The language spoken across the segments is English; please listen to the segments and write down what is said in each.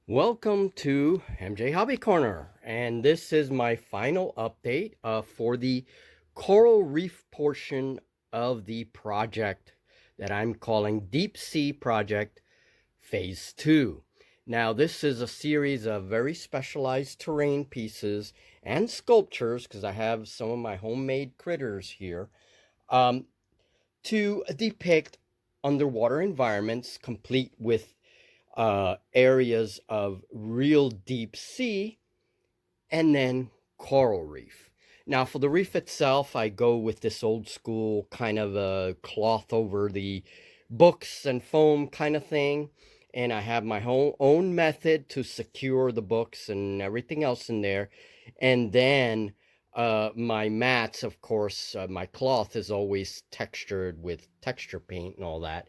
Welcome to MJ Hobby Corner, and this is my final update for the coral reef portion of the project that I'm calling Deepsea Project Phase 2. Now, this is a series of very specialized terrain pieces and sculptures, because I have some of my homemade critters here, um, to depict underwater environments complete with areas of real deep sea and then coral reef. Now, for the reef itself, I go with this old school kind of a cloth over the books and foam kind of thing. And I have my own method to secure the books and everything else in there. And then my mats, of course, my cloth is always textured with texture paint and all that.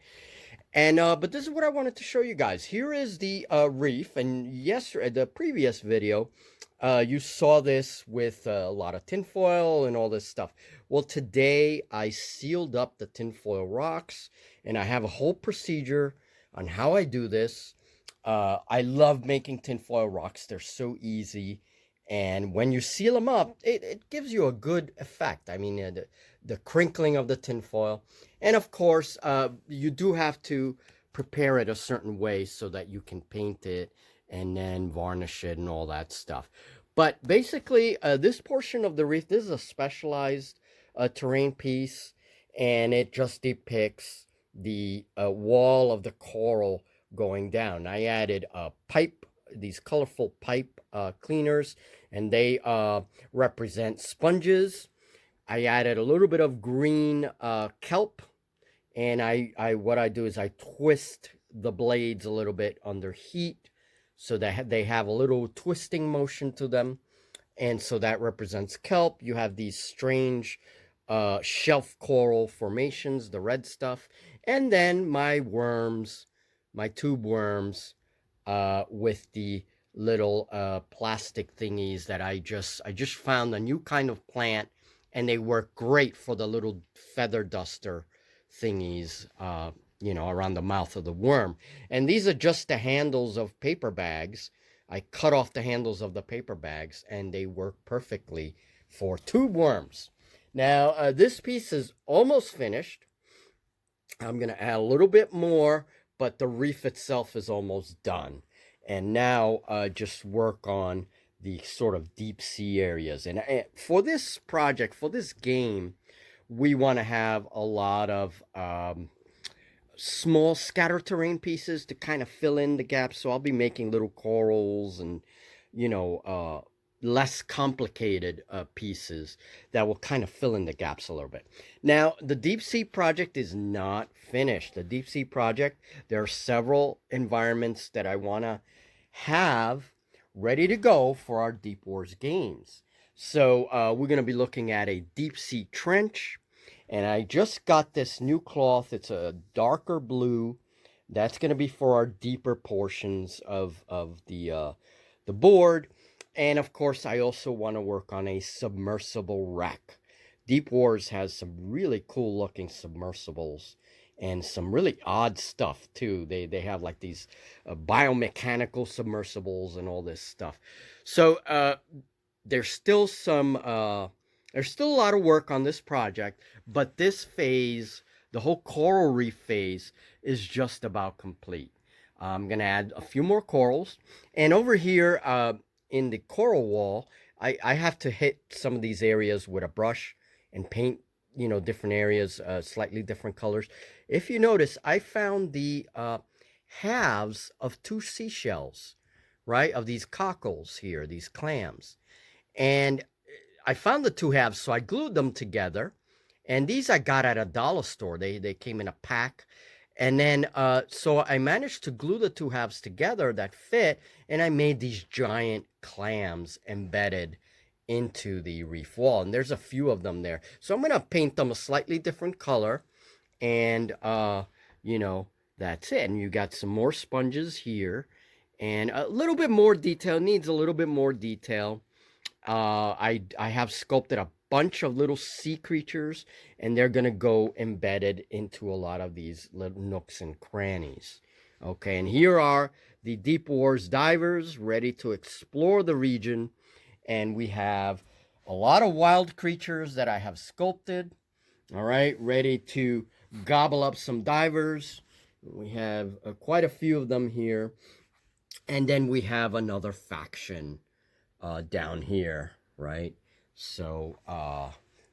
And but this is what I wanted to show you guys. Here is the reef, and yesterday, the previous video, you saw this with a lot of tinfoil and all this stuff. Well, today I sealed up the tinfoil rocks, and I have a whole procedure on how I do this. I love making tinfoil rocks. They're so easy. And when you seal them up, it gives you a good effect. I mean, the crinkling of the tinfoil. And of course, you do have to prepare it a certain way so that you can paint it and then varnish it and all that stuff. But basically, this portion of the reef, this is a specialized terrain piece, and it just depicts the wall of the coral going down. I added a pipe, these colorful pipe cleaners, and they represent sponges. I added a little bit of green kelp, and what I do is I twist the blades a little bit under heat so that they have a little twisting motion to them, and so that represents kelp. You have these strange shelf coral formations, the red stuff, and then my worms, my tube worms, with the little plastic thingies that I just found a new kind of plant, and they work great for the little feather duster thingies, around the mouth of the worm. And these are just the handles of paper bags. I cut off the handles of the paper bags, and they work perfectly for tube worms. Now, this piece is almost finished. I'm going to add a little bit more, but the reef itself is almost done. And now just work on the sort of deep sea areas. And for this project, for this game, we want to have a lot of small scatter terrain pieces to kind of fill in the gaps. So I'll be making little corals and, less complicated pieces that will kind of fill in the gaps a little bit. Now, the Deep Sea project is not finished. The Deep Sea project, there are several environments that I want to have ready to go for our Deepwars games. So we're going to be looking at a deep sea trench, and I just got this new cloth. It's a darker blue. That's going to be for our deeper portions of the board. And of course, I also want to work on a submersible wreck. Deepwars has some really cool looking submersibles and some really odd stuff too. They have like these biomechanical submersibles and all this stuff. So there's still there's still a lot of work on this project, but this phase, the whole coral reef phase, is just about complete. I'm gonna add a few more corals, and over here in the coral wall, I have to hit some of these areas with a brush and paint, different areas, slightly different colors. If you notice, I found the halves of two seashells, right? Of these cockles here, these clams. And I found the two halves, so I glued them together. And these I got at a dollar store. They came in a pack. And then, so I managed to glue the two halves together that fit, and I made these giant clams embedded into the reef wall. And there's a few of them there. So I'm going to paint them a slightly different color, and, that's it. And you got some more sponges here, and a little bit more detail, needs a little bit more detail. I have sculpted a bunch of little sea creatures, and they're gonna go embedded into a lot of these little nooks and crannies. Okay, and here are the Deepwars divers ready to explore the region. And we have a lot of wild creatures that I have sculpted. All right, ready to gobble up some divers. We have quite a few of them here. And then we have another faction down here, right? So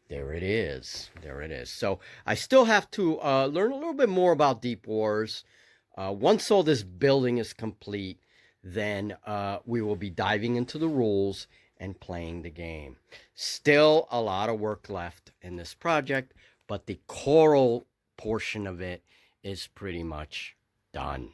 there it is. There it is. So I still have to learn a little bit more about Deepwars. Once all this building is complete, then we will be diving into the rules and playing the game. Still a lot of work left in this project, but the coral portion of it is pretty much done.